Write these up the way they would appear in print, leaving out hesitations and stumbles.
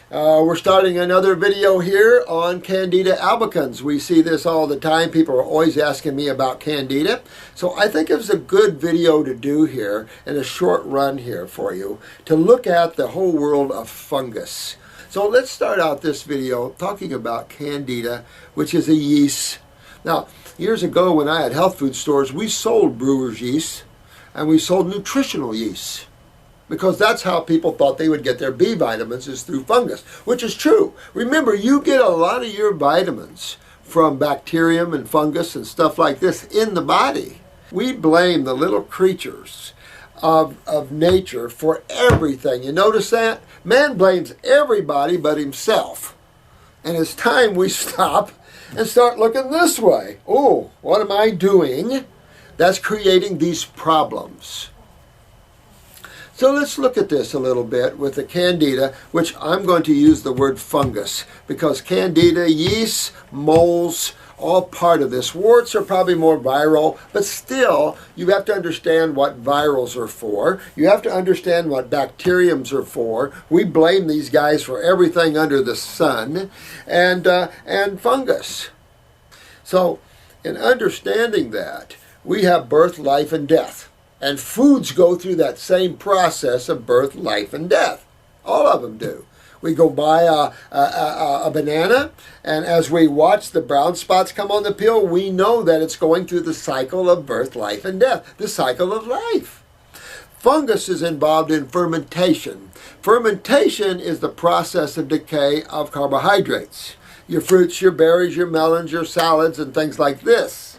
We're starting another video here on Candida albicans. We see this all the time. People are always asking me about Candida. So I think it was a good video to do here in a short run here for you to look at the whole world of fungus. So let's start out this video talking about Candida, which is a yeast. Now, years ago when I had health food stores, we sold brewer's yeast and we sold nutritional yeast, because that's how people thought they would get their B vitamins, is through fungus, which is true. Remember, you get a lot of your vitamins from bacterium and fungus and stuff like this in the body. We blame the little creatures of nature for everything. You notice that? Man blames everybody but himself. And it's time we stop and start looking this way. Oh, what am I doing that's creating these problems? So let's look at this a little bit with the Candida, which I'm going to use the word fungus, because Candida, yeast, moles, all part of this. Warts are probably more viral, but still, you have to understand what virals are for. You have to understand what bacteriums are for. We blame these guys for everything under the sun, and fungus. So, in understanding that, we have birth, life, and death. And foods go through that same process of birth, life, and death. All of them do. We go buy a banana, and as we watch the brown spots come on the peel, we know that it's going through the cycle of birth, life, and death, the cycle of life. Fungus is involved in fermentation. Fermentation is the process of decay of carbohydrates. Your fruits, your berries, your melons, your salads, and things like this.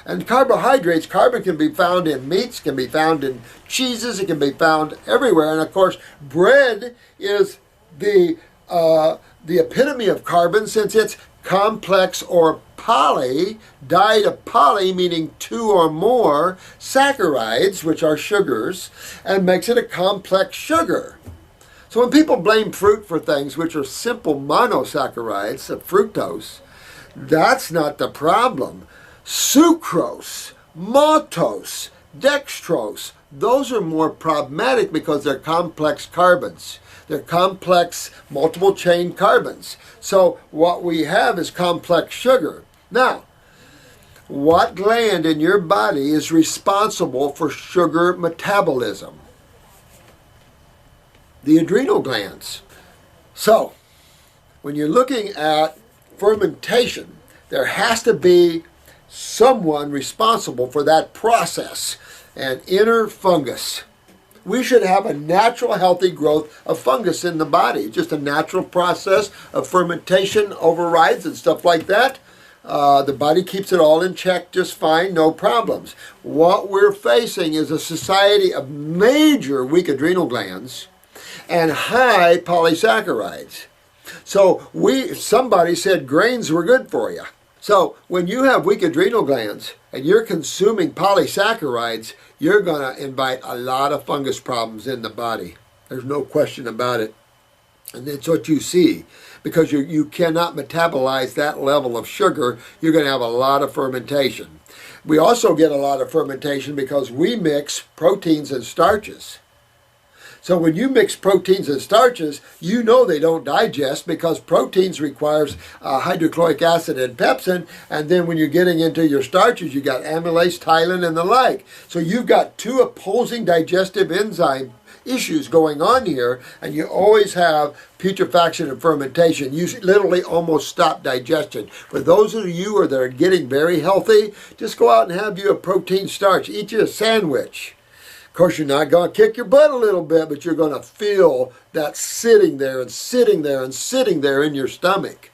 And carbohydrates, carbon can be found in meats, can be found in cheeses, it can be found everywhere. And of course, bread is the epitome of carbon, since it's complex or poly, dyed of poly, meaning two or more saccharides, which are sugars, and makes it a complex sugar. So when people blame fruit for things which are simple monosaccharides of fructose, that's not the problem. Sucrose, maltose, dextrose, those are more problematic because they're complex carbons. They're complex multiple chain carbons. So what we have is complex sugar. Now, what gland in your body is responsible for sugar metabolism? The adrenal glands. So, when you're looking at fermentation, there has to be someone responsible for that process, an inner fungus. We should have a natural healthy growth of fungus in the body, just a natural process of fermentation overrides and stuff like that. The body keeps it all in check just fine, no problems. What we're facing is a society of major weak adrenal glands and high polysaccharides. So somebody said grains were good for you. So when you have weak adrenal glands and you're consuming polysaccharides, you're going to invite a lot of fungus problems in the body. There's no question about it. And that's what you see. Because you cannot metabolize that level of sugar, you're going to have a lot of fermentation. We also get a lot of fermentation because we mix proteins and starches. So when you mix proteins and starches, you know they don't digest, because proteins requires hydrochloric acid and pepsin, and then when you're getting into your starches, you got amylase, ptyalin, and the like. So you've got two opposing digestive enzyme issues going on here, and you always have putrefaction and fermentation. You literally almost stop digestion. For those of you that are getting very healthy, just go out and have you a protein starch. Eat you a sandwich. Of course, you're not going to kick your butt a little bit, but you're going to feel that sitting there and sitting there and sitting there in your stomach.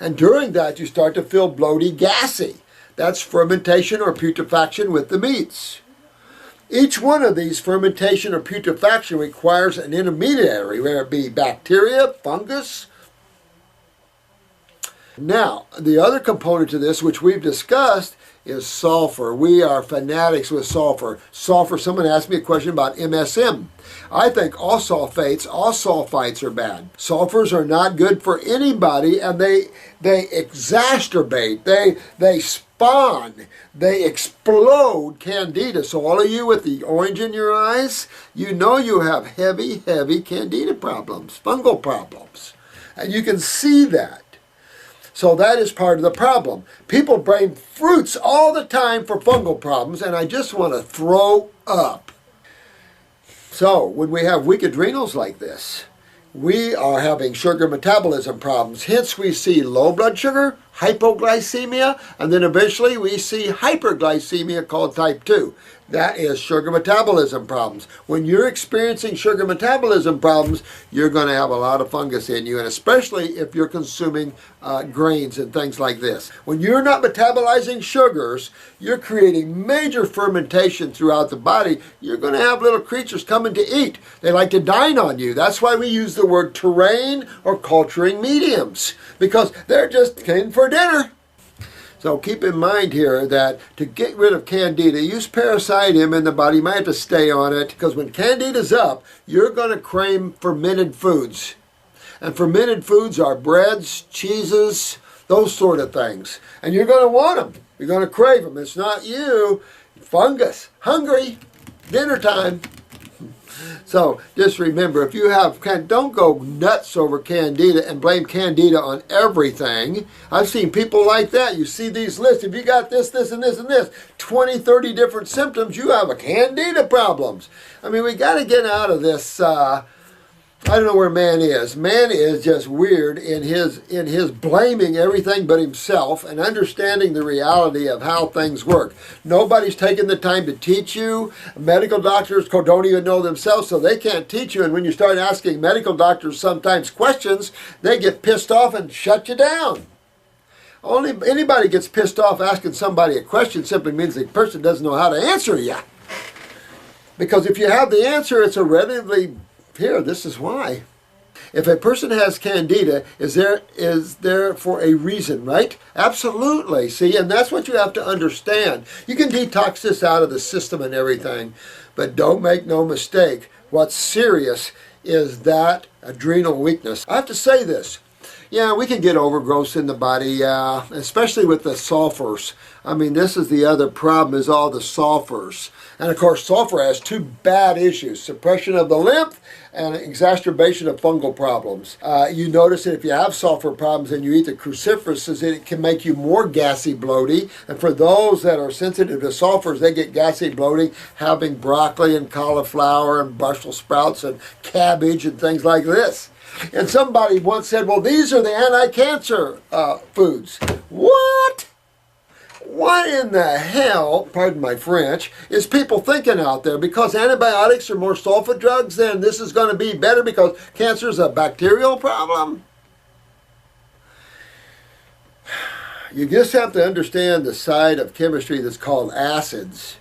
And during that, you start to feel bloaty, gassy. That's fermentation or putrefaction with the meats. Each one of these, fermentation or putrefaction, requires an intermediary, whether it be bacteria, fungus. Now, the other component to this, which we've discussed, is sulfur. We are fanatics with sulfur. Sulfur, someone asked me a question about MSM. I think all sulfites are bad. Sulfurs are not good for anybody, and they exacerbate, they spawn, they explode candida. So all of you with the orange in your eyes, you know you have heavy candida problems, fungal problems. And you can see that. So that is part of the problem. People blame fruits all the time for fungal problems, and I just want to throw up. So when we have weak adrenals like this, we are having sugar metabolism problems. Hence we see low blood sugar, hypoglycemia, and then eventually we see hyperglycemia called type 2. That is sugar metabolism problems. When you're experiencing sugar metabolism problems, you're going to have a lot of fungus in you, and especially if you're consuming grains and things like this. When you're not metabolizing sugars, you're creating major fermentation throughout the body. You're going to have little creatures coming to eat. They like to dine on you. That's why we use the word terrain or culturing mediums, because they're just came for dinner. So keep in mind here that to get rid of candida, use parasitum in the body. You might have to stay on it, because when candida's up, you're going to crave fermented foods. And fermented foods are breads, cheeses, those sort of things. And you're going to want them. You're going to crave them. It's not you. Fungus. Hungry. Dinner time. So just remember, if you have, don't go nuts over candida and blame candida on everything. I've seen people like that. You see these lists. If you got this, this, and this, and this, 20, 30 different symptoms, you have a candida problems. I mean, we got to get out of this, I don't know where man is. Man is just weird in his blaming everything but himself and understanding the reality of how things work. Nobody's taking the time to teach you. Medical doctors don't even know themselves, so they can't teach you. And when you start asking medical doctors sometimes questions, they get pissed off and shut you down. Only anybody gets pissed off asking somebody a question simply means the person doesn't know how to answer you. Because if you have the answer, it's a relatively here, this is why. If a person has candida, is there for a reason, right? Absolutely. See, and that's what you have to understand. You can detox this out of the system and everything, but don't make no mistake. What's serious is that adrenal weakness. I have to say this. Yeah, we can get overgrowth in the body, especially with the sulfurs. I mean, this is the other problem, is all the sulfurs. And of course, sulfur has two bad issues: suppression of the lymph and exacerbation of fungal problems. You notice that if you have sulfur problems and you eat the cruciferous, it can make you more gassy, bloaty. And for those that are sensitive to sulfurs, they get gassy, bloating, having broccoli and cauliflower and Brussels sprouts and cabbage and things like this. And somebody once said, well, these are the anti-cancer foods. What? What in the hell, pardon my French, is people thinking out there? Because antibiotics are more sulfa drugs, then this is going to be better because cancer is a bacterial problem? You just have to understand the side of chemistry that's called acids,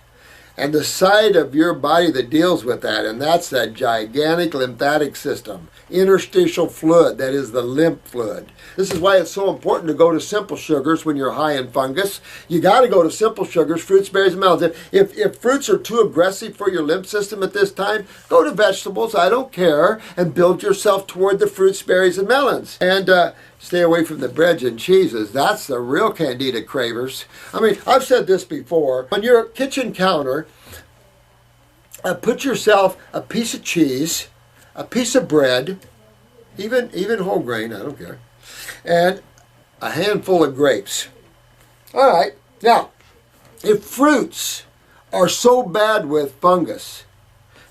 and the side of your body that deals with that, and that's that gigantic lymphatic system, interstitial fluid, that is the lymph fluid. This is why it's so important to go to simple sugars when you're high in fungus. You got to go to simple sugars, fruits, berries, and melons. If fruits are too aggressive for your lymph system at this time, go to vegetables, I don't care, and build yourself toward the fruits, berries, and melons. And stay away from the breads and cheeses. That's the real candida cravers. I mean, I've said this before. On your kitchen counter, put yourself a piece of cheese, a piece of bread, even whole grain, I don't care, and a handful of grapes. All right. Now, if fruits are so bad with fungus,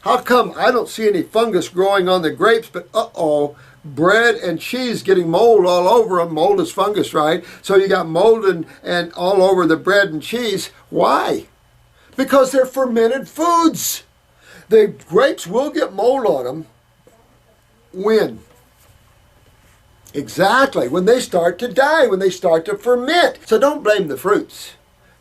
how come I don't see any fungus growing on the grapes, but bread and cheese getting mold all over them? Mold is fungus, right? So you got mold and all over the bread and cheese. Why? Because they're fermented foods. The grapes will get mold on them. When? Exactly, when they start to die, when they start to ferment. So don't blame the fruits.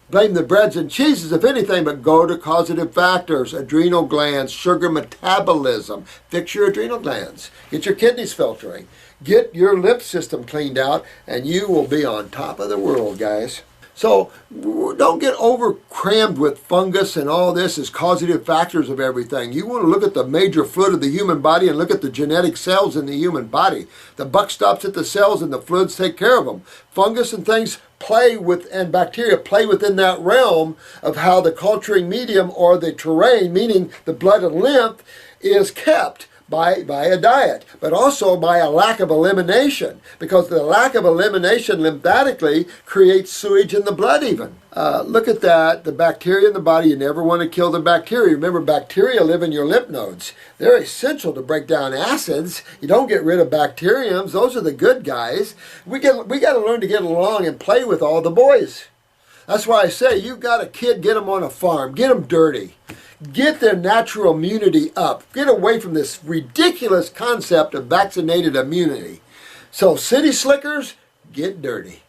Blame the breads and cheeses, if anything, but go to causative factors: adrenal glands, sugar metabolism. Fix your adrenal glands. Get your kidneys filtering. Get your lymph system cleaned out, and you will be on top of the world, guys. So don't get over crammed with fungus and all this as causative factors of everything. You want to look at the major fluid of the human body and look at the genetic cells in the human body. The buck stops at the cells and the fluids take care of them. Fungus and things play with, and bacteria play within that realm of how the culturing medium or the terrain, meaning the blood and lymph, is kept. by a diet, but also by a lack of elimination, because the lack of elimination lymphatically creates sewage in the blood even. Look at that, the bacteria in the body, you never want to kill the bacteria. Remember, bacteria live in your lymph nodes. They're essential to break down acids. You don't get rid of bacteriums, those are the good guys. We got to learn to get along and play with all the boys. That's why I say, you got a kid, get them on a farm, get them dirty. Get their natural immunity up. Get away from this ridiculous concept of vaccinated immunity. So city slickers, get dirty.